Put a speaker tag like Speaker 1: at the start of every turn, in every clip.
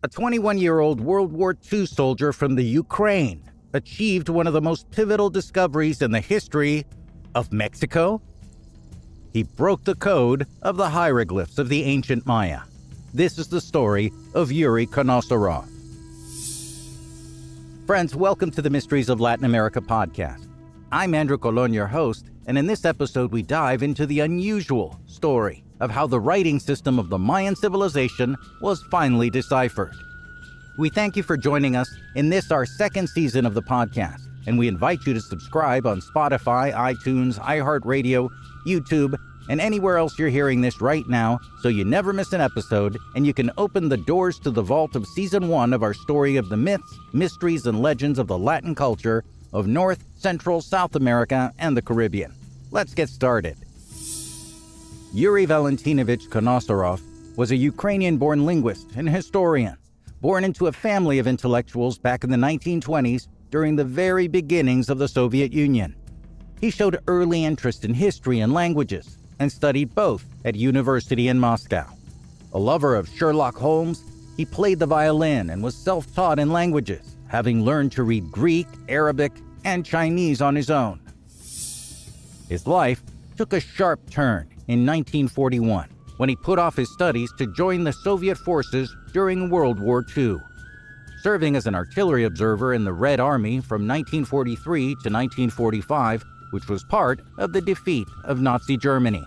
Speaker 1: A 21-year-old World War II soldier from the Ukraine achieved one of the most pivotal discoveries in the history of Mexico. He broke the code of the hieroglyphs of the ancient Maya. This is the story of Yuri Knozorov. Friends, welcome to the Mysteries of Latin America podcast. I'm Andrew Colón, your host, and in this episode we dive into the unusual story of how the writing system of the Mayan civilization was finally deciphered. We thank you for joining us in this, our second season of the podcast, and we invite you to subscribe on Spotify, iTunes, iHeartRadio, YouTube, and anywhere else you're hearing this right now so you never miss an episode and you can open the doors to the vault of Season 1 of our story of the myths, mysteries, and legends of the Latin culture of North, Central, South America, and the Caribbean. Let's get started. Yuri Valentinovich Knozorov was a Ukrainian-born linguist and historian, born into a family of intellectuals back in the 1920s during the very beginnings of the Soviet Union. He showed early interest in history and languages and studied both at university in Moscow. A lover of Sherlock Holmes, he played the violin and was self-taught in languages, having learned to read Greek, Arabic, and Chinese on his own. His life took a sharp turn in 1941 when he put off his studies to join the Soviet forces during World War II, serving as an artillery observer in the Red Army from 1943 to 1945, which was part of the defeat of Nazi Germany.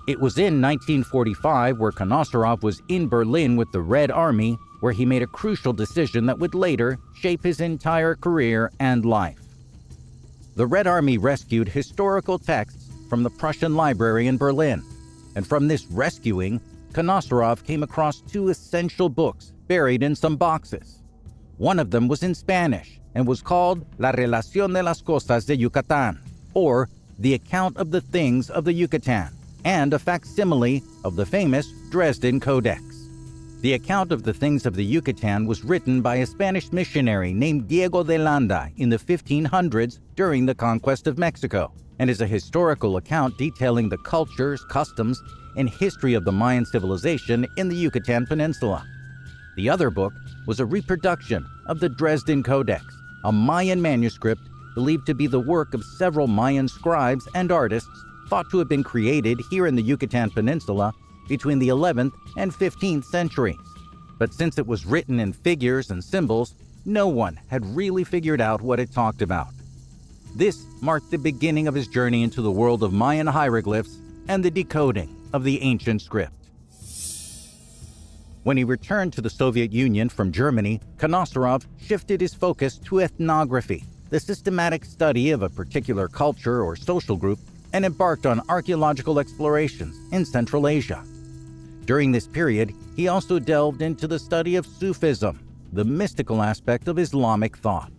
Speaker 1: It was in 1945 where Knozorov was in Berlin with the Red Army where he made a crucial decision that would later shape his entire career and life. The Red Army rescued historical texts from the Prussian library in Berlin, and from this rescuing, Knozorov came across two essential books buried in some boxes. One of them was in Spanish and was called La Relación de las Cosas de Yucatán, or The Account of the Things of the Yucatan, and a facsimile of the famous Dresden Codex. The Account of the Things of the Yucatan was written by a Spanish missionary named Diego de Landa in the 1500s during the conquest of Mexico, and is a historical account detailing the cultures, customs, and history of the Mayan civilization in the Yucatan Peninsula. The other book was a reproduction of the Dresden Codex, a Mayan manuscript believed to be the work of several Mayan scribes and artists thought to have been created here in the Yucatan Peninsula between the 11th and 15th centuries. But since it was written in figures and symbols, no one had really figured out what it talked about. This marked the beginning of his journey into the world of Mayan hieroglyphs and the decoding of the ancient script. When he returned to the Soviet Union from Germany, Knozorov shifted his focus to ethnography, the systematic study of a particular culture or social group, and embarked on archaeological explorations in Central Asia. During this period, he also delved into the study of Sufism, the mystical aspect of Islamic thought.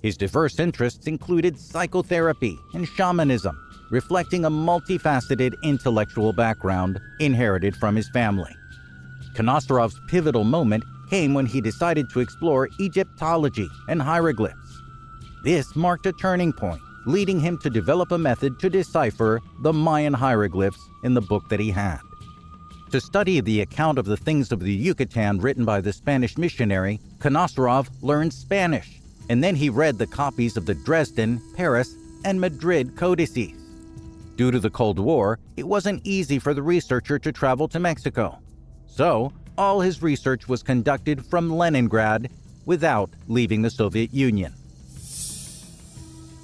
Speaker 1: His diverse interests included psychotherapy and shamanism, reflecting a multifaceted intellectual background inherited from his family. Knozorov's pivotal moment came when he decided to explore Egyptology and hieroglyphs. This marked a turning point, leading him to develop a method to decipher the Mayan hieroglyphs in the book that he had. To study the account of the things of the Yucatan written by the Spanish missionary, Knozorov learned Spanish, and then he read the copies of the Dresden, Paris, and Madrid codices. Due to the Cold War, it wasn't easy for the researcher to travel to Mexico. So, all his research was conducted from Leningrad without leaving the Soviet Union.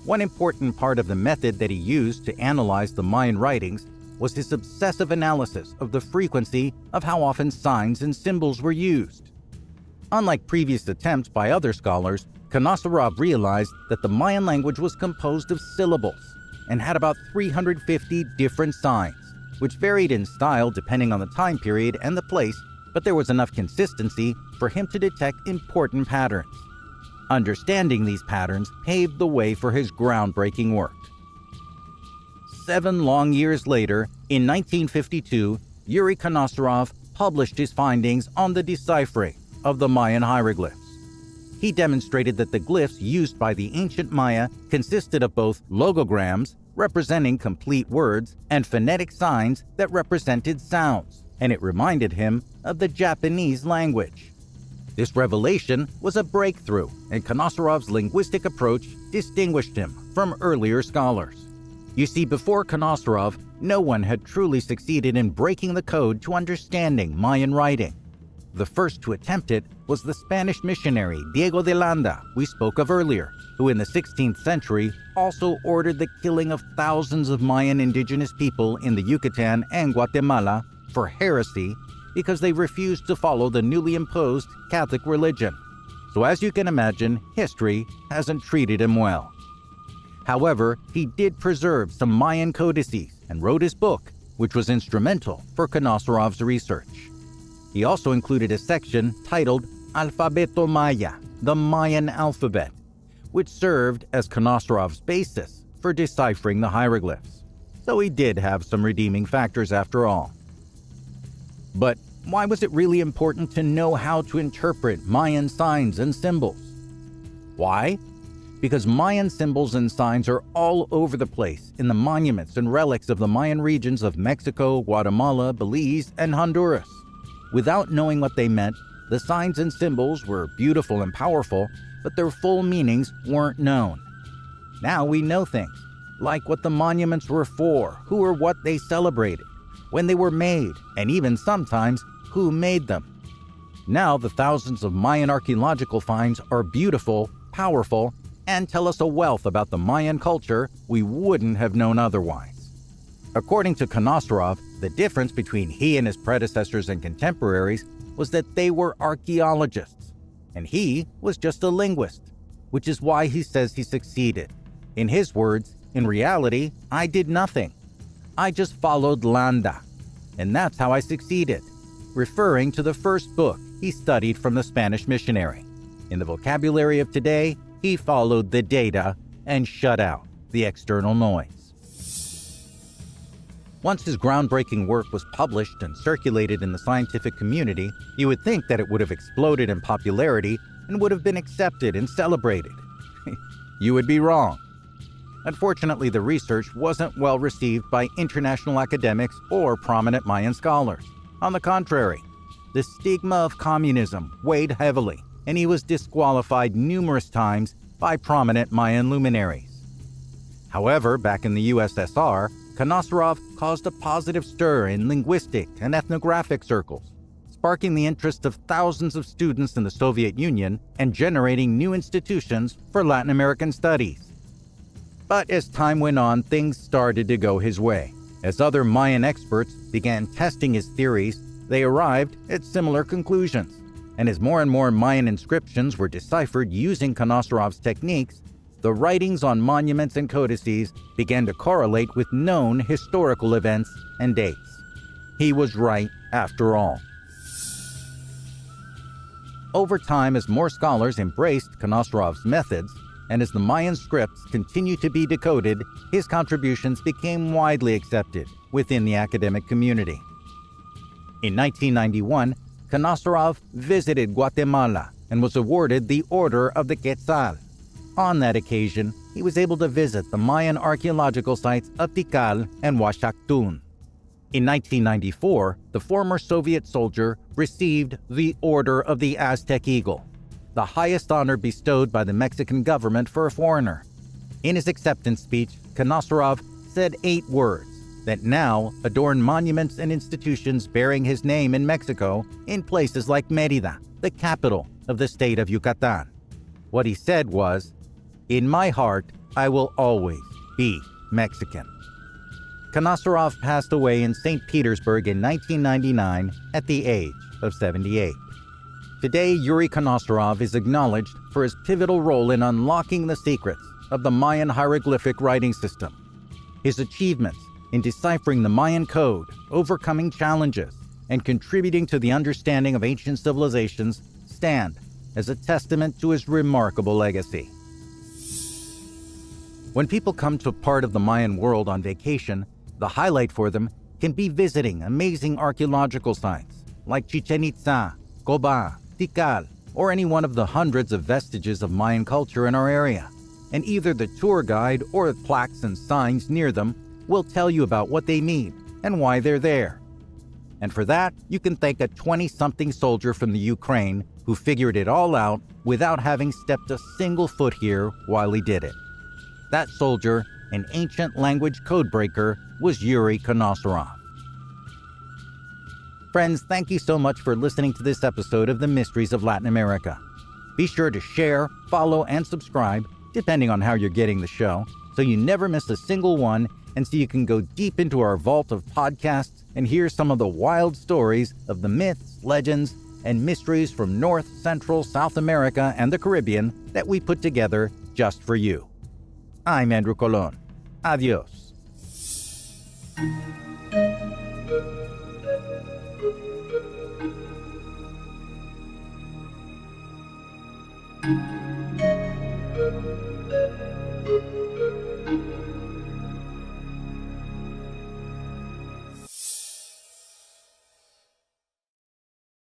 Speaker 1: One important part of the method that he used to analyze the Mayan writings was his obsessive analysis of the frequency of how often signs and symbols were used. Unlike previous attempts by other scholars, Knozorov realized that the Mayan language was composed of syllables and had about 350 different signs, which varied in style depending on the time period and the place, but there was enough consistency for him to detect important patterns. Understanding these patterns paved the way for his groundbreaking work. 7 long years later, in 1952, Yuri Knozorov published his findings on the deciphering of the Mayan hieroglyphs. He demonstrated that the glyphs used by the ancient Maya consisted of both logograms, representing complete words, and phonetic signs that represented sounds, and it reminded him of the Japanese language. This revelation was a breakthrough, and Knozorov's linguistic approach distinguished him from earlier scholars. You see, before Knozorov, no one had truly succeeded in breaking the code to understanding Mayan writing. The first to attempt it was the Spanish missionary Diego de Landa we spoke of earlier, who in the 16th century also ordered the killing of thousands of Mayan indigenous people in the Yucatan and Guatemala for heresy because they refused to follow the newly imposed Catholic religion. So as you can imagine, history hasn't treated him well. However, he did preserve some Mayan codices and wrote his book, which was instrumental for Knozorov's research. He also included a section titled Alfabeto Maya, the Mayan alphabet, which served as Knozorov's basis for deciphering the hieroglyphs. So he did have some redeeming factors after all. But why was it really important to know how to interpret Mayan signs and symbols? Why? Because Mayan symbols and signs are all over the place in the monuments and relics of the Mayan regions of Mexico, Guatemala, Belize, and Honduras. Without knowing what they meant, the signs and symbols were beautiful and powerful, but their full meanings weren't known. Now we know things, like what the monuments were for, who or what they celebrated, when they were made, and even sometimes who made them. Now the thousands of Mayan archaeological finds are beautiful, powerful, and tell us a wealth about the Mayan culture we wouldn't have known otherwise. According to Knozorov, the difference between he and his predecessors and contemporaries was that they were archaeologists, and he was just a linguist, which is why he says he succeeded. In his words, in reality, I did nothing. I just followed Landa, and that's how I succeeded, referring to the first book he studied from the Spanish missionary. In the vocabulary of today, he followed the data and shut out the external noise. Once his groundbreaking work was published and circulated in the scientific community, you would think that it would have exploded in popularity and would have been accepted and celebrated. You would be wrong. Unfortunately, the research wasn't well received by international academics or prominent Mayan scholars. On the contrary, the stigma of communism weighed heavily, and he was disqualified numerous times by prominent Mayan luminaries. However, back in the USSR, Knozorov caused a positive stir in linguistic and ethnographic circles, sparking the interest of thousands of students in the Soviet Union and generating new institutions for Latin American studies. But as time went on, things started to go his way. As other Mayan experts began testing his theories, they arrived at similar conclusions. And as more and more Mayan inscriptions were deciphered using Knozorov's techniques, the writings on monuments and codices began to correlate with known historical events and dates. He was right after all. Over time, as more scholars embraced Knozorov's methods, and as the Mayan scripts continued to be decoded, his contributions became widely accepted within the academic community. In 1991, Knozorov visited Guatemala and was awarded the Order of the Quetzal. On that occasion, he was able to visit the Mayan archaeological sites of Tikal and Huachactún. In 1994, the former Soviet soldier received the Order of the Aztec Eagle, the highest honor bestowed by the Mexican government for a foreigner. In his acceptance speech, Knozorov said 8 words that now adorn monuments and institutions bearing his name in Mexico in places like Mérida, the capital of the state of Yucatan. What he said was, "In my heart, I will always be Mexican." Knozorov passed away in St. Petersburg in 1999 at the age of 78. Today, Yuri Knozorov is acknowledged for his pivotal role in unlocking the secrets of the Mayan hieroglyphic writing system. His achievements in deciphering the Mayan code, overcoming challenges, and contributing to the understanding of ancient civilizations stand as a testament to his remarkable legacy. When people come to a part of the Mayan world on vacation, the highlight for them can be visiting amazing archaeological sites like Chichen Itza, Coba, Tikal, or any one of the hundreds of vestiges of Mayan culture in our area. And either the tour guide or the plaques and signs near them will tell you about what they mean and why they're there. And for that, you can thank a 20-something soldier from the Ukraine who figured it all out without having stepped a single foot here while he did it. That soldier, an ancient language codebreaker, was Yuri Knozorov. Friends, thank you so much for listening to this episode of the Mysteries of Latin America. Be sure to share, follow, and subscribe, depending on how you're getting the show, so you never miss a single one, and so you can go deep into our vault of podcasts and hear some of the wild stories of the myths, legends, and mysteries from North, Central, South America, and the Caribbean that we put together just for you. I'm Andrew Colón. Adios.